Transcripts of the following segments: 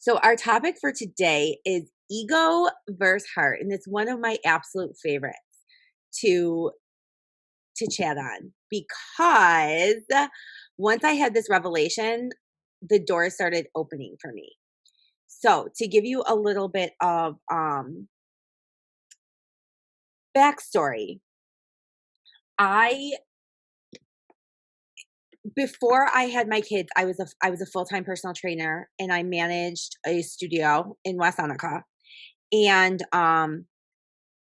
So our topic for today is ego versus heart, and it's one of my absolute favorites to chat on because once I had this revelation, the doors started opening for me. So to give you a little bit of backstory, I before I had my kids, I was a full-time personal trainer and I managed a studio in West Seneca. And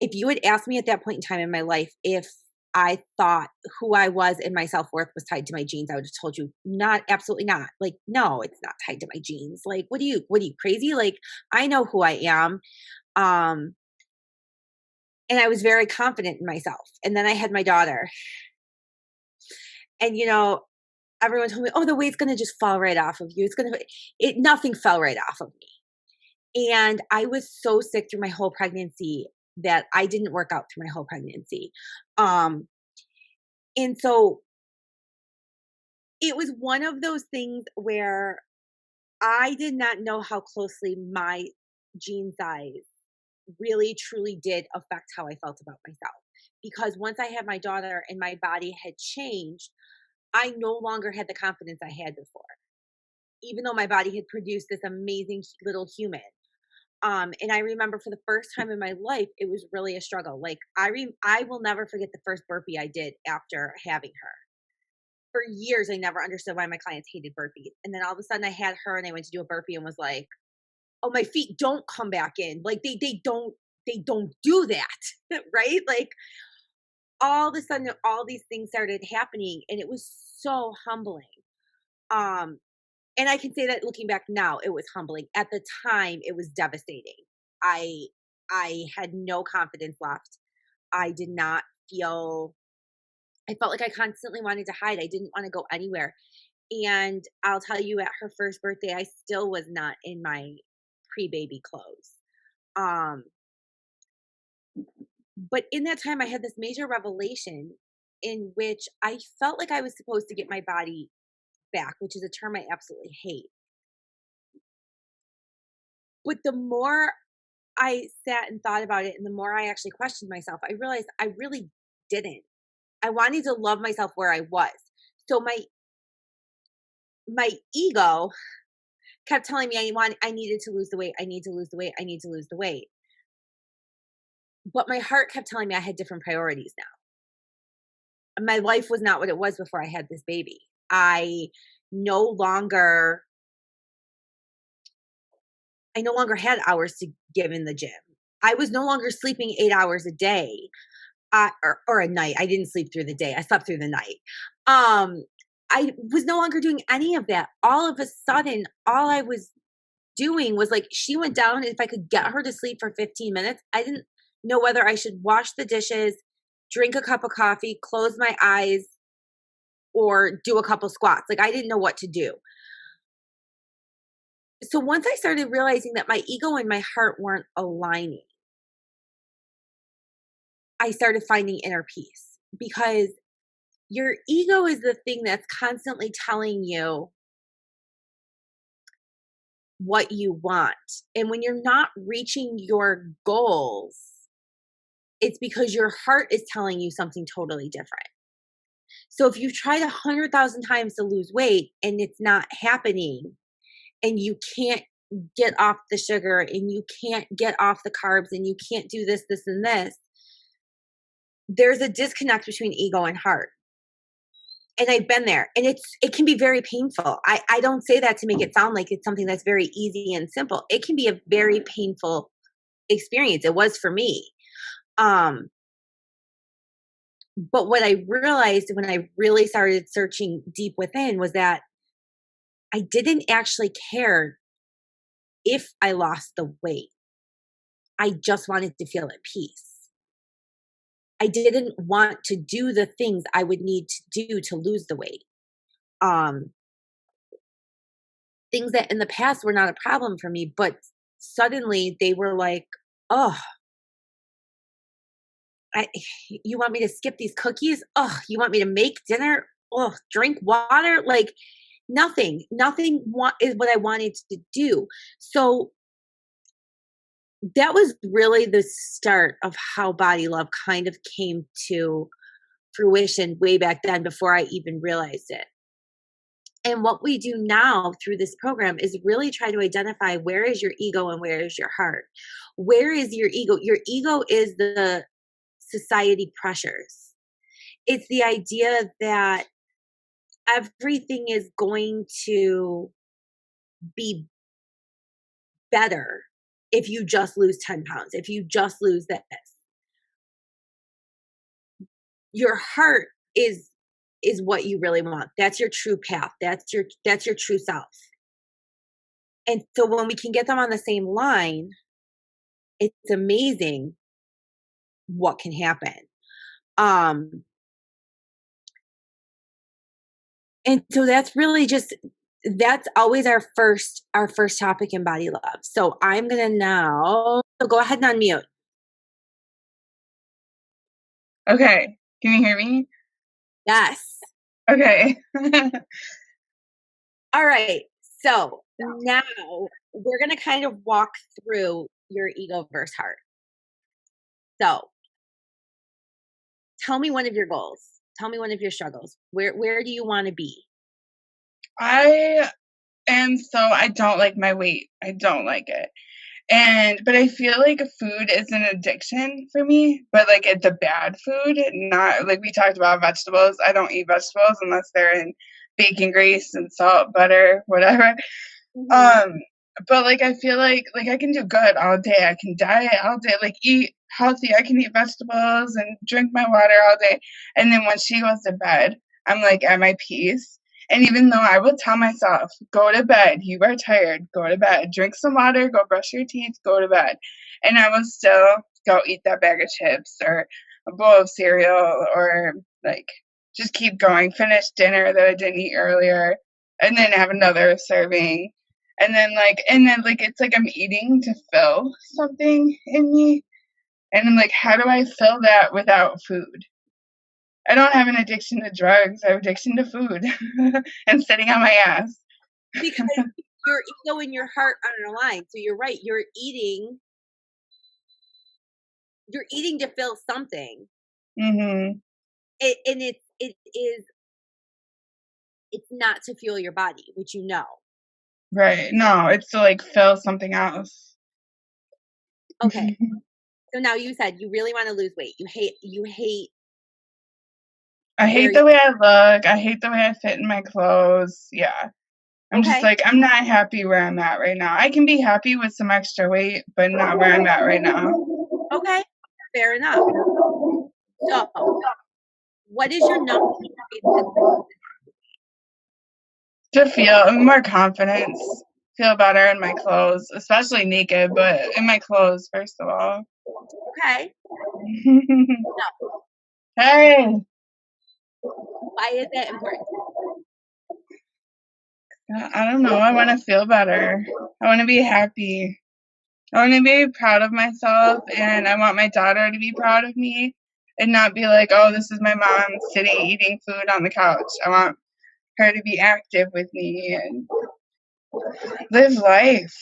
if you had asked me at that point in time in my life if I thought who I was and my self-worth was tied to my genes, I would have told you not, absolutely not. Like, no, it's not tied to my genes. Like, what are you crazy? Like, I know who I am. Um, and I was very confident in myself. And then I had my daughter. And everyone told me, oh, the weight's gonna just fall right off of you. Nothing fell right off of me. And I was so sick through my whole pregnancy that I didn't work out through my whole pregnancy. Um, and so it was one of those things where I did not know how closely my gene size really truly did affect how I felt about myself. Because once I had my daughter and my body had changed, I no longer had the confidence I had before, even though my body had produced this amazing little human. And I remember for the first time in my life, it was really a struggle. Like I will never forget the first burpee I did after having her. For years, I never understood why my clients hated burpees. And then all of a sudden I had her and I went to do a burpee and was like, oh, my feet don't come back in. Like they don't do that. Right. Like all of a sudden all these things started happening and it was so humbling. Um, and I can say that looking back now, it was humbling. At the time, it was devastating. I I had no confidence left. I did not feel I felt like I constantly wanted to hide. I didn't want to go anywhere. And I'll tell you, at her first birthday, I still was not in my pre-baby clothes. Um, but in that time, I had this major revelation in which I felt like I was supposed to get my body back, which is a term I absolutely hate. But the more I sat and thought about it, and the more I actually questioned myself, I realized I really didn't. I wanted to love myself where I was. So my ego kept telling me I needed to lose the weight. I need to lose the weight. I need to lose the weight. But my heart kept telling me I had different priorities now. My life was not what it was before I had this baby. I no longer I no longer had hours to give in the gym. I was no longer sleeping 8 hours a day. Or a night. I didn't sleep through the day. I slept through the night. Um, I was no longer doing any of that. All of a sudden, all I was doing was like she went down, and if I could get her to sleep for 15 minutes, I didn't know whether I should wash the dishes, drink a cup of coffee, close my eyes, or do a couple squats. Like I didn't know what to do. So once I started realizing that my ego and my heart weren't aligning, I started finding inner peace because your ego is the thing that's constantly telling you what you want. And when you're not reaching your goals, it's because your heart is telling you something totally different. So if you've tried 100,000 times to lose weight and it's not happening, and you can't get off the sugar and you can't get off the carbs and you can't do this, this, and this, there's a disconnect between ego and heart. And I've been there, and it can be very painful. I don't say that to make it sound like it's something that's very easy and simple. It can be a very painful experience. It was for me. Um, but what I realized when I really started searching deep within was that I didn't actually care if I lost the weight. I just wanted to feel at peace. I didn't want to do the things I would need to do to lose the weight. Um, Things that in the past were not a problem for me, but suddenly they were like, "Oh, I you want me to skip these cookies? Oh, you want me to make dinner? Oh, drink water?" Like Nothing is what I wanted to do. So that was really the start of how body love kind of came to fruition way back then before I even realized it. And what we do now through this program is really try to identify where is your ego and where is your heart. Where is your ego? Your ego is the society pressures. It's the idea that everything is going to be better if you just lose 10 pounds, if you just lose this. Your heart is what you really want. That's your true path. That's your true self. And so when we can get them on the same line, it's amazing what can happen. And so that's really just that's always our first topic in body love. So I'm gonna now so go ahead and unmute. Okay. Can you hear me? Yes. Okay. All right. So now we're gonna kind of walk through your ego versus heart. So tell me one of your goals. Tell me one of your struggles. Where do you want to be? I I don't like my weight. I don't like it. But I feel like food is an addiction for me, but like it's a bad food, not like we talked about vegetables. I don't eat vegetables unless they're in bacon grease and salt, butter, whatever. Mm-hmm. Um, but like I feel like I can do good all day. I can diet all day, like eat healthy. I can eat vegetables and drink my water all day. And then when she goes to bed, I'm like at my peace. And even though I will tell myself, go to bed, you are tired, go to bed, drink some water, go brush your teeth, go to bed. And I will still go eat that bag of chips or a bowl of cereal or like just keep going, finish dinner that I didn't eat earlier, and then have another serving and then it's like I'm eating to fill something in me. And I'm like, how do I fill that without food? I don't have an addiction to drugs. I have addiction to food and sitting on my ass. Because your ego and your heart are aligned. So you're right. You're eating to fill something. Mm-hmm. And it's not to fuel your body, which you know. Right. No, it's to like fill something else. Okay. So now you said you really want to lose weight. You hate I where hate you the way I look. I hate the way I fit in my clothes. Yeah. I'm just okay. like, I'm not happy where I'm at right now. I can be happy with some extra weight, but not where I'm at right now. Okay. Fair enough. So what is your number one way to To feel more confidence, feel better in my clothes, especially naked, but in my clothes, first of all. okay. No. Hey, Why is that important? I don't know. I want to feel better. I want to be happy. I want to be proud of myself, and I want my daughter to be proud of me and not be like, oh, this is my mom sitting eating food on the couch. I want her to be active with me and live life.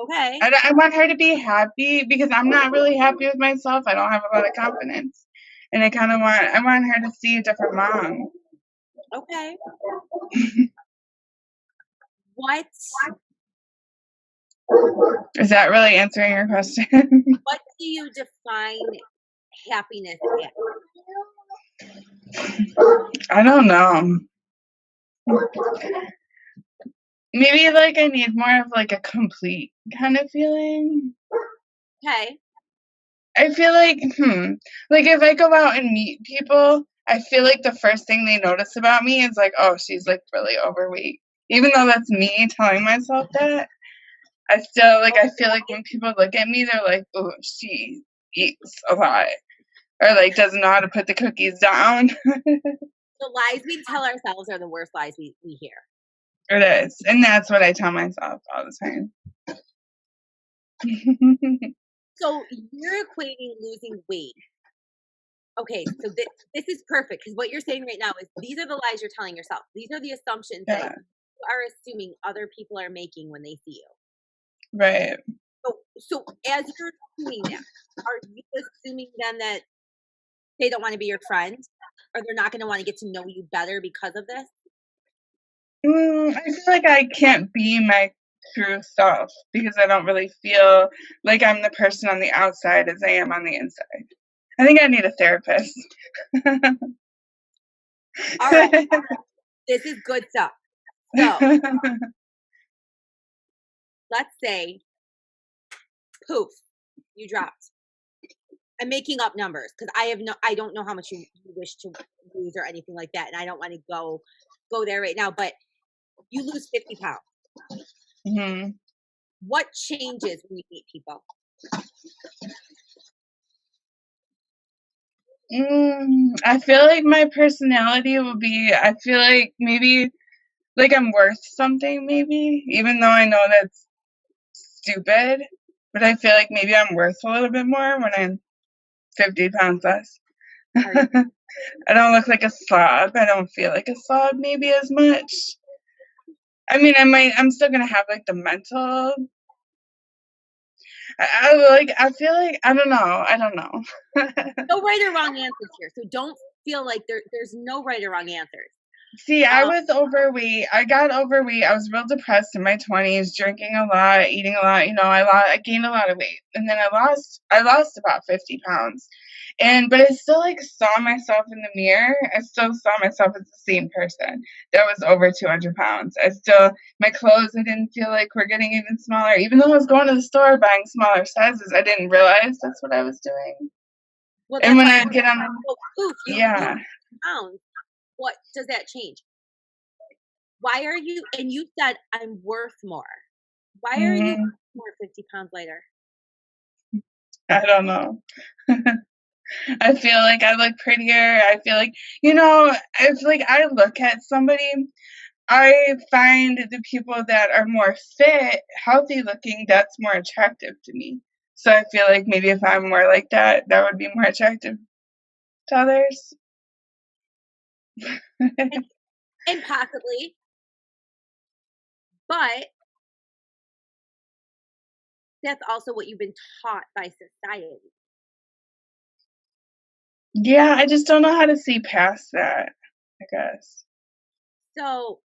Okay. I want her to be happy because I'm not really happy with myself. I don't have a lot of confidence. And I want her to see a different mom. Okay. What Is that really answering your question? what do you define happiness as? I don't know. Maybe like I need more of like a complete kind of feeling. Okay. I feel like if I go out and meet people, I feel like the first thing they notice about me is like, oh, she's like really overweight. Even though that's me telling myself that, I feel like when people look at me, they're like, oh, she eats a lot. Or like doesn't know how to put the cookies down. The lies we tell ourselves are the worst lies we hear. It is. And that's what I tell myself all the time. So you're equating losing weight Okay, so this is perfect because what you're saying right now is these are the lies you're telling yourself. These are the assumptions that Yeah, you are assuming other people are making when they see you. right. So as you're assuming that, are you assuming then that they don't wanna be your friend, or they're not gonna wanna get to know you better because of this? I feel like I can't be my true self because I don't really feel like I'm the person on the outside as I am on the inside. I think I need a therapist. Alright, this is good stuff. So, let's say, poof, you dropped. I'm making up numbers because I don't know how much you wish to lose or anything like that, and I don't wanna go there right now, but you lose 50 pounds. Mhm. What changes when you meet people? I feel like my personality will be I feel like maybe like I'm worth something maybe, even though I know that's stupid, but I feel like maybe I'm worth a little bit more when I'm 50 pounds less. Are you I don't look like a slob. I don't feel like a slob maybe as much. I mean, I'm still gonna have like the mental. I feel like, I don't know. no right or wrong answers here, so don't feel like there's no right or wrong answers. See, I Um, was overweight. I got overweight. I was real depressed in my 20s, drinking a lot, eating a lot. I gained a lot of weight, and then I lost about 50 pounds. But I still like saw myself in the mirror. I still saw myself as the same person that was over 200 pounds. My clothes, I didn't feel like were getting even smaller. Even though I was going to the store buying smaller sizes, I didn't realize that's what I was doing. well, And that's when why I'd get on, so poof, you lose yeah. pounds. What does that change? Why are you and you said, "I'm worth more." Why are you hmm more 50 pounds lighter? I don't know. I feel like I look prettier. I feel like, if like I look at somebody, I find the people that are more fit, healthy looking, that's more attractive to me. So I feel like maybe if I'm more like that, that would be more attractive to others. And possibly, but that's also what you've been taught by society. Yeah, I just don't know how to see past that, I guess. So,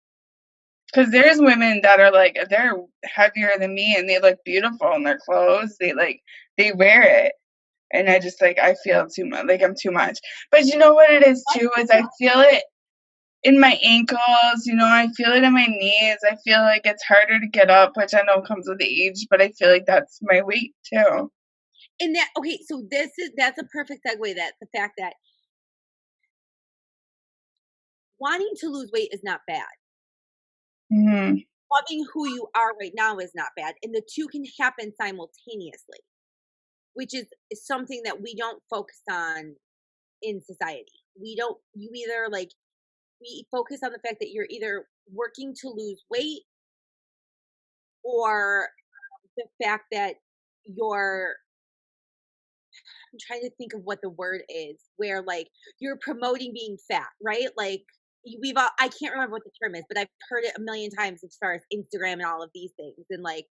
Because there's women that are like, they're heavier than me and they look beautiful in their clothes. They wear it. And I just like I feel too much like I'm too much. But you know what it is what too is I feel it in my ankles, I feel it in my knees. I feel like it's harder to get up, which I know comes with age, but I feel like that's my weight too. and that okay, so that's a perfect segue that the fact that wanting to lose weight is not bad. Mhm. Loving who you are right now is not bad, and the two can happen simultaneously, which is something that we don't focus on in society. We don't you either like we focus on the fact that you're either working to lose weight or the fact that you're I'm trying to think of what the word is where like you're promoting being fat, right? Like we've all I can't remember what the term is, but I've heard it a million times as far as Instagram and all of these things. And like,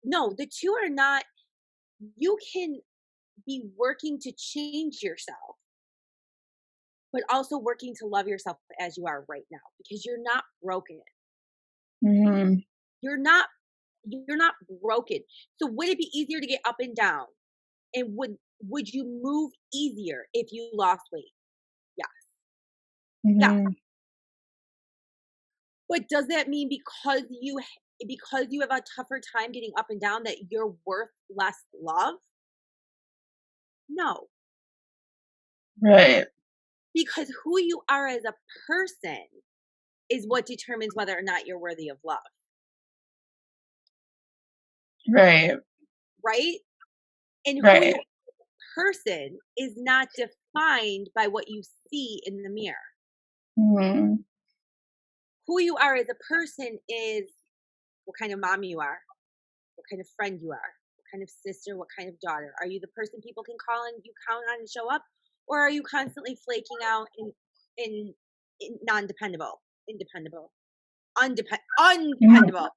no, the two are not you can be working to change yourself, but also working to love yourself as you are right now because you're not broken. Mhm. You're not you're not broken. So would it be easier to get up and down? And would you move easier if you lost weight? Yeah. Yeah. Mhm. But does that mean because you have a tougher time getting up and down that you're worth less love? No. Right. Because who you are as a person is what determines whether or not you're worthy of love, Right. right? And who you Right. are as a person is not defined by what you see in the mirror. Mhm. Who you are as a person is what kind of mom you are, what kind of friend you are, what kind of sister, what kind of daughter. Are you the person people can call and you count on and show up? or are you constantly flaking out in non-dependable, independable, undependable?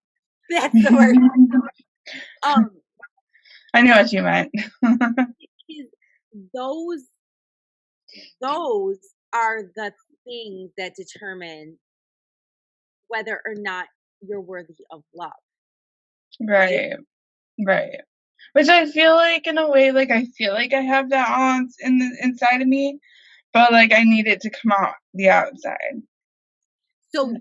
That's the word. Um, I know what you meant. is those those are the things that determine whether or not you're worthy of love, right? Right. Right. Which I feel like in a way, like I feel like I have that all inside of me, but like I need it to come out the outside. So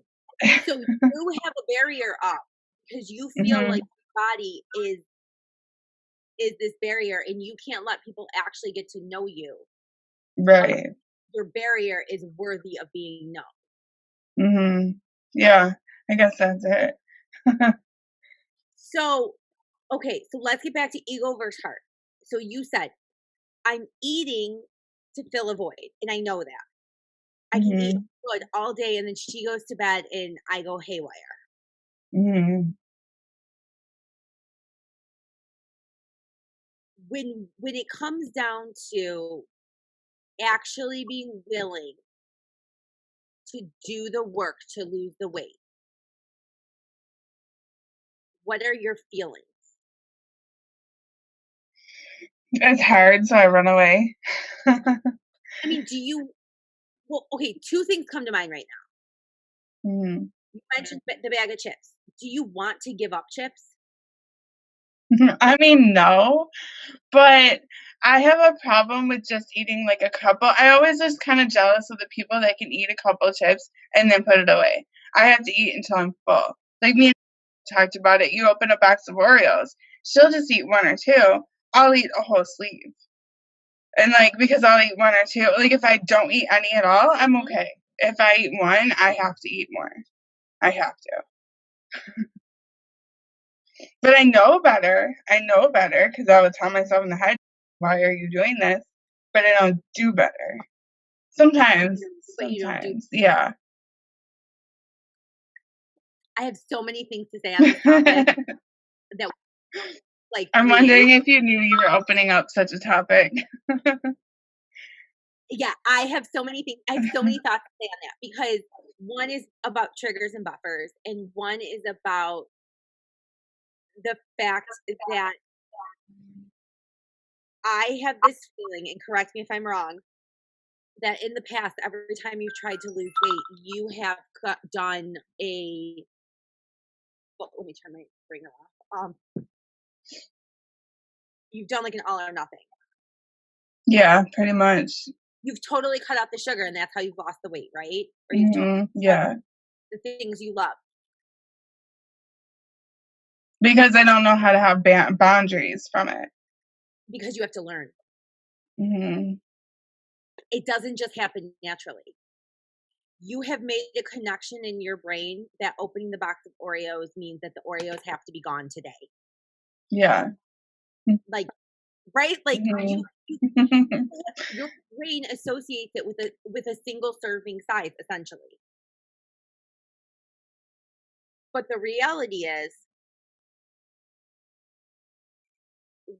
so you have a barrier up because you feel Mhm. like your body is this barrier and you can't let people actually get to know you. Right. Your barrier is worthy of being known. Mhm. Yeah. I guess that's it. So, okay, so let's get back to ego versus heart. So you said, I'm eating to fill a void, and I know that. I can eat Mhm. good all day, and then she goes to bed, and I go haywire. Mhm. When it comes down to actually being willing to do the work to lose the weight, what are your feelings? It's hard, so I run away. I mean, do you well, okay, 2 things come to mind right now. Mhm. You mentioned the bag of chips. Do you want to give up chips? I mean, no, but I have a problem with just eating like a couple. I always just kind of jealous of the people that can eat a couple chips and then put it away. I have to eat until I'm full. Like me and talked about it. You open a box of Oreos, she'll just eat one or two. I'll eat a whole sleeve. And like because I'll eat one or two, like if I don't eat any at all, I'm Mhm. okay. If I eat one, I have to eat more. I have to. But I know better because I would tell myself in the head, why are you doing this? But I don't do better. Sometimes, But you don't do. yeah. I have so many things to say on this topic that like I'm 3 days. wondering if you knew you were opening up such a topic. Yeah, I have so many things. I have so many thoughts to say on that because one is about triggers and buffers, and one is about the fact that I have this feeling, and correct me if I'm wrong, that in the past, every time you've tried to lose weight, you have done a. Well, let me turn my bringer off. You've done like an all or nothing. Yeah, pretty much. You've totally cut out the sugar, and that's how you've lost the weight, right? Or you've totally cut Yeah. the things you love Because I don't know how to have boundaries from it. because you have to learn. Hmm. It doesn't just happen naturally. You have made a connection in your brain that opening the box of Oreos means that the Oreos have to be gone today. Yeah. Like, right? Like Hmm. your brain associates it with a single serving size, essentially. But the reality is,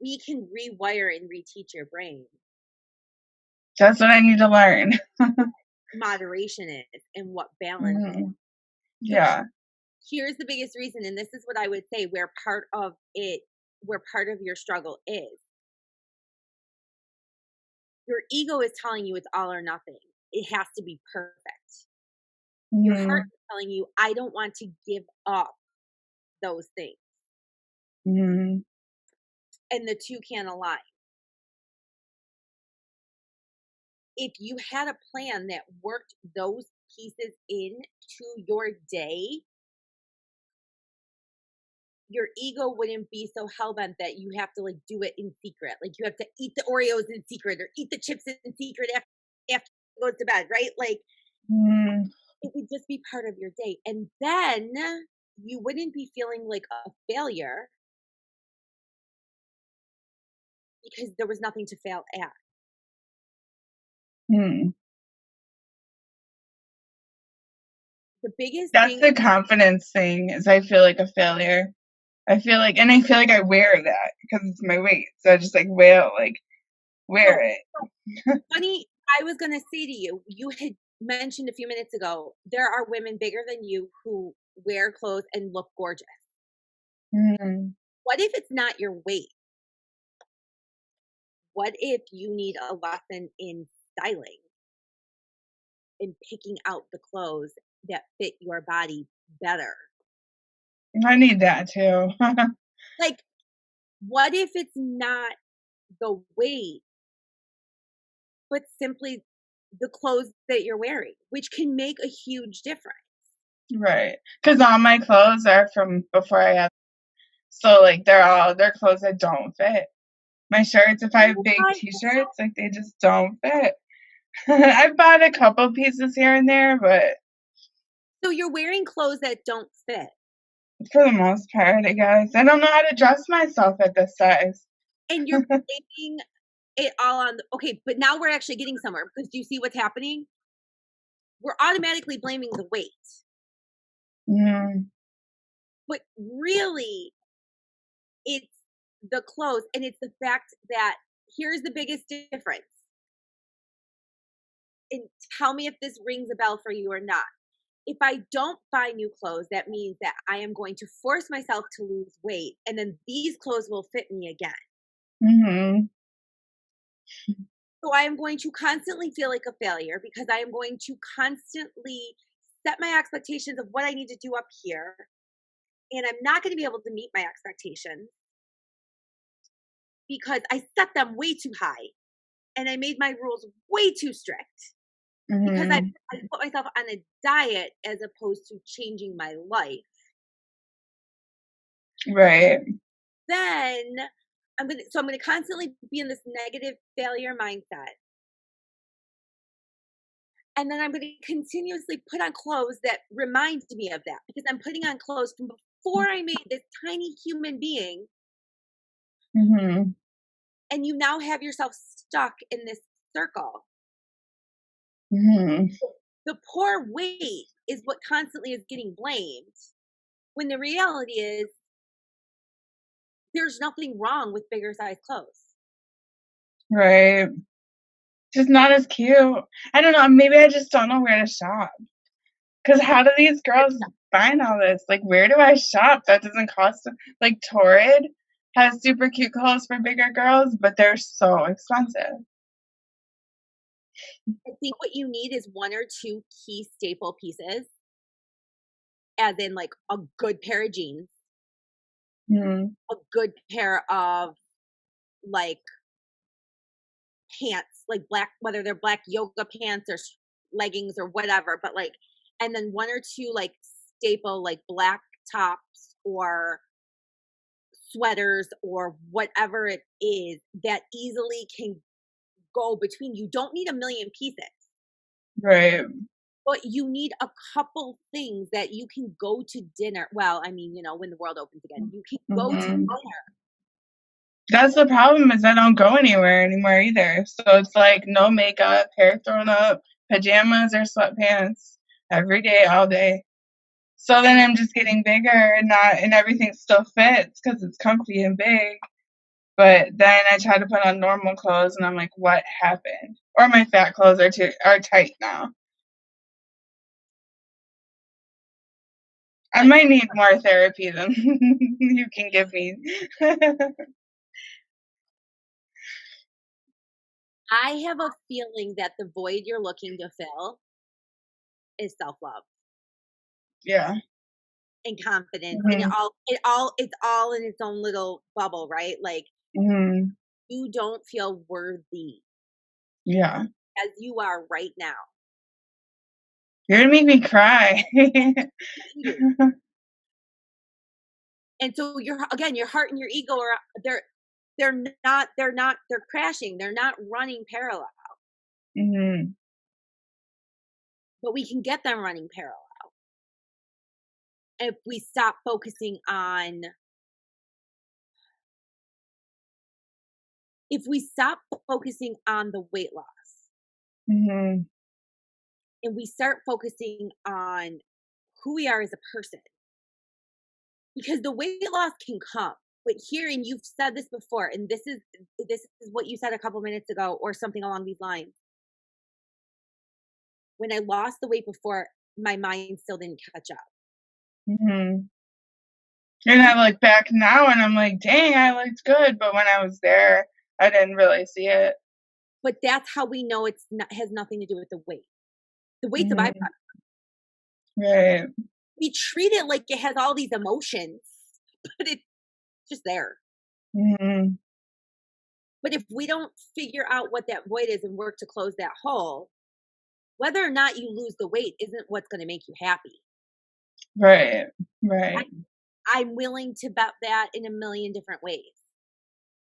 we can rewire and reteach your brain That's what I need to learn. moderation is and what balance is. Hmm. So Yeah. here's the biggest reason, and this is what I would say where part of your struggle is. Your ego is telling you it's all or nothing. It has to be perfect. Your heart Hmm. is telling you, I don't want to give up those things. Hmm. And the two can't align. If you had a plan that worked those pieces into your day, your ego wouldn't be so hell bent that you have to like do it in secret. Like you have to eat the Oreos in secret or eat the chips in secret after you go to bed, right? Like Hmm. it would just be part of your day. And then you wouldn't be feeling like a failure because there was nothing to fail at. Hmm. The biggest That's thing. the confidence thing. Is I feel like a failure. And I feel like I wear that because it's my weight. So I just like wear So it. funny. I was gonna say to you, you had mentioned a few minutes ago, there are women bigger than you who wear clothes and look gorgeous. Mhm. What if it's not your weight? What if you need a lesson in styling, in picking out the clothes that fit your body better? I need that too. Like, what if it's not the weight, but simply the clothes that you're wearing, which can make a huge difference? Right. Because all my clothes are from before I had, so, like, they're clothes that don't fit. My shirts, if I have Oh big my god. T-shirts, like, they just don't fit. I've bought a couple pieces here and there, but So you're wearing clothes that don't fit, for the most part, I guess. I don't know how to dress myself at this size. and you're blaming it all on the okay, but now we're actually getting somewhere because do you see what's happening? We're automatically blaming the weight, Mhm. but really it's the clothes, and it's the fact that here's the biggest difference, and tell me if this rings a bell for you or not. If I don't buy new clothes, that means that I am going to force myself to lose weight, and then these clothes will fit me again. Mhm. So I am going to constantly feel like a failure because I am going to constantly set my expectations of what I need to do up here, and I'm not going to be able to meet my expectations because I set them way too high and I made my rules way too strict because Mhm. I put myself on a diet as opposed to changing my life. Right. Then I'm gonna constantly be in this negative failure mindset. And then I'm gonna continuously put on clothes that remind me of that because I'm putting on clothes from before I made this tiny human being, Mhm. and you now have yourself stuck in this circle. Mhm. The poor weight is what constantly is getting blamed when the reality is there's nothing wrong with bigger size clothes. Right. Just not as cute. I don't know, maybe I just don't know where to shop. Cause how do these girls find all this? Like, where do I shop that doesn't cost like, Torrid has super cute clothes for bigger girls, but they're so expensive. I think what you need is one or two key staple pieces, as in like a good pair of jeans, Mhm. a good pair of like pants, like black, whether they're black yoga pants or leggings or whatever, but like, and then one or two like staple, like black tops or sweaters or whatever it is that easily can go between. You don't need a million pieces, Right. but you need a couple things that you can go to dinner. Well, I mean, when the world opens again, you can go to Mhm. dinner. That's the problem is I don't go anywhere anymore either. So it's like no makeup, hair thrown up, pajamas or sweatpants every day, all day. So then I'm just getting bigger and not and everything still fits because it's comfy and big. But then I try to put on normal clothes and I'm like, what happened? Or my fat clothes are tight now. I But might need more therapy than you can give me. I have a feeling that the void you're looking to fill is self-love Yeah. and confidence, and Mhm. it's all in its own little bubble, right? Like, Mhm. you don't feel worthy Yeah. as you are right now. You're gonna make me cry. You. And so your heart and your ego are they're crashing, they're not running parallel, Mhm. but we can get them running parallel if we stop focusing on the weight loss Mhm. and we start focusing on who we are as a person. Because the weight loss can come, but here, and you've said this before, and this is what you said a couple minutes ago or something along these lines. when I lost the weight before, my mind still didn't catch up. Mhm. And I look back now and I'm like, dang, I looked good. But when I was there, I didn't really see it. But that's how we know it's not has nothing to do with the weight. The weight's a Mhm. byproduct. Right. We treat it like it has all these emotions, but it's just there. Mhm. But if we don't figure out what that void is and work to close that hole, whether or not you lose the weight isn't what's gonna make you happy. Right. I Right. I'm willing to bet that in a million different ways.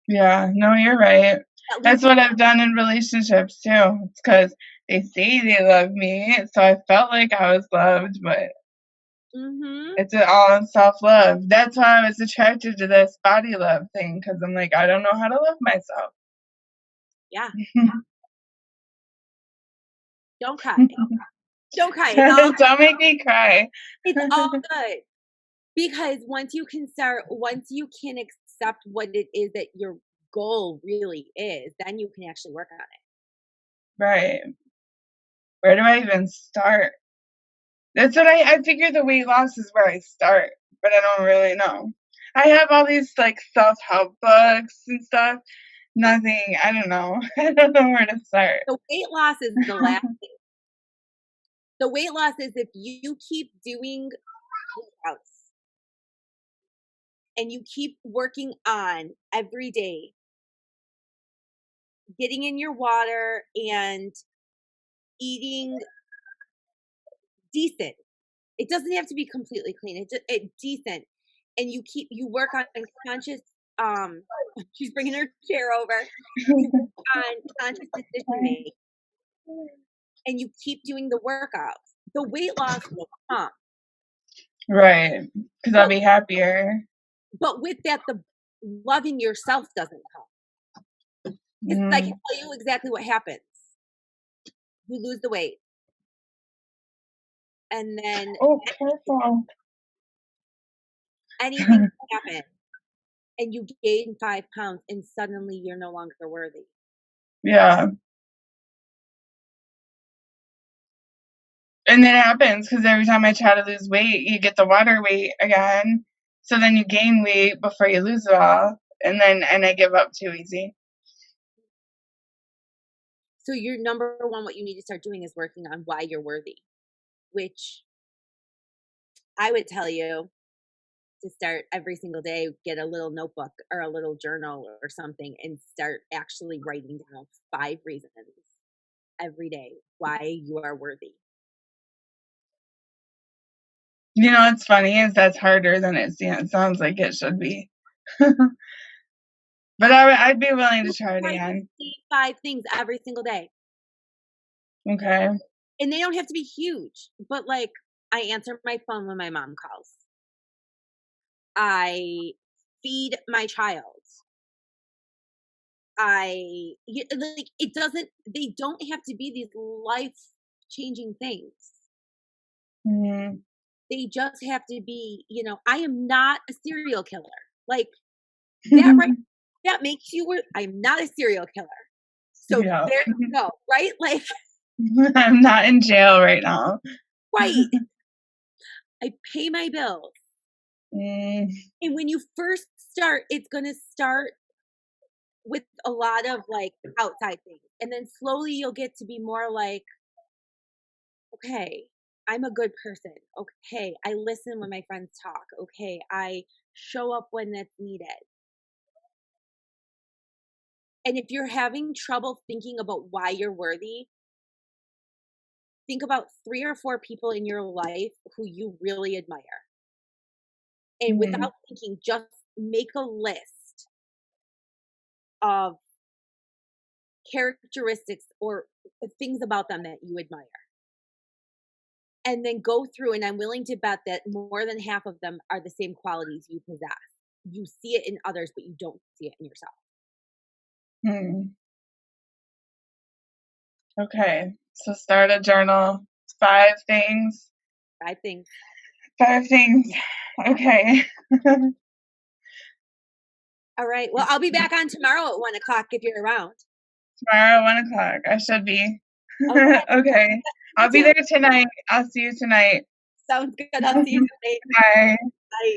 Yeah. No, you're right. That That's losing what I've done in relationships too. It's because they say they love me, so I felt like I was loved, but Mhm. it's all in self love. That's why I was attracted to this body love thing because I'm like, I don't know how to love myself. Yeah. Don't cry. Don't cry. Don't make me cry. It's all good. Because once you can accept what it is that your goal really is, then you can actually work on it. Right. Where do I even start? That's what I figure the weight loss is where I start, but I don't really know. I have all these like self help books and stuff. Nothing. I don't know. I don't know where to start. The weight loss is the last thing. The weight loss is if you keep doing workouts and you keep working on every day, getting in your water and eating decent. It doesn't have to be completely clean. It decent, and you work on conscious. Um, she's bringing her chair over. You work on conscious decision making, and you keep doing the workouts. The weight loss will come, Right. Because I'll but be happier. with that, the loving yourself doesn't come. Because I can Mm. tell you exactly what happens. You lose the weight, and then Oh, careful. anything can happen, and you gain 5 pounds, and suddenly you're no longer worthy. Yeah. And it happens because every time I try to lose weight, you get the water weight again. So then you gain weight before you lose it all. And I give up too easy. So your number one, what you need to start doing is working on why you're worthy, which I would tell you to start every single day, get a little notebook or a little journal or something and start actually writing down 5 reasons every day why you are worthy. You know what's funny is that's harder than it sounds like it should be. But I'd be willing to You try it write the again. same 5 things every single day. Okay. And they don't have to be huge, but like I answer my phone when my mom calls. I feed my child. Like it doesn't they don't have to be these life changing things. Mhm. They just have to be, I am not a serial killer. Like that right that makes you I'm not a serial killer. So Yeah. there you go, right? Like I'm not in jail right now. right. I pay my bills. Mm, And when you first start, it's going to start with a lot of like outside things. And then slowly you'll get to be more like, okay, I'm a good person. Okay, I listen when my friends talk. Okay, I show up when that's needed. And if you're having trouble thinking about why you're worthy, think about 3 or 4 people in your life who you really admire. And mhm. without thinking, just make a list of characteristics or things about them that you admire. And then go through, and I'm willing to bet that more than half of them are the same qualities you possess. You see it in others, but you don't see it in yourself. Hmm. Okay. So start a journal. 5 things. 5 things. 5 things. Okay. All right. Well, I'll be back on tomorrow at 1 o'clock if you're around. Tomorrow, 1 o'clock. I should be. Okay. Okay. Me I'll be too. there tonight. I'll see you tonight. Sounds good. I'll see you tonight. Bye. Bye.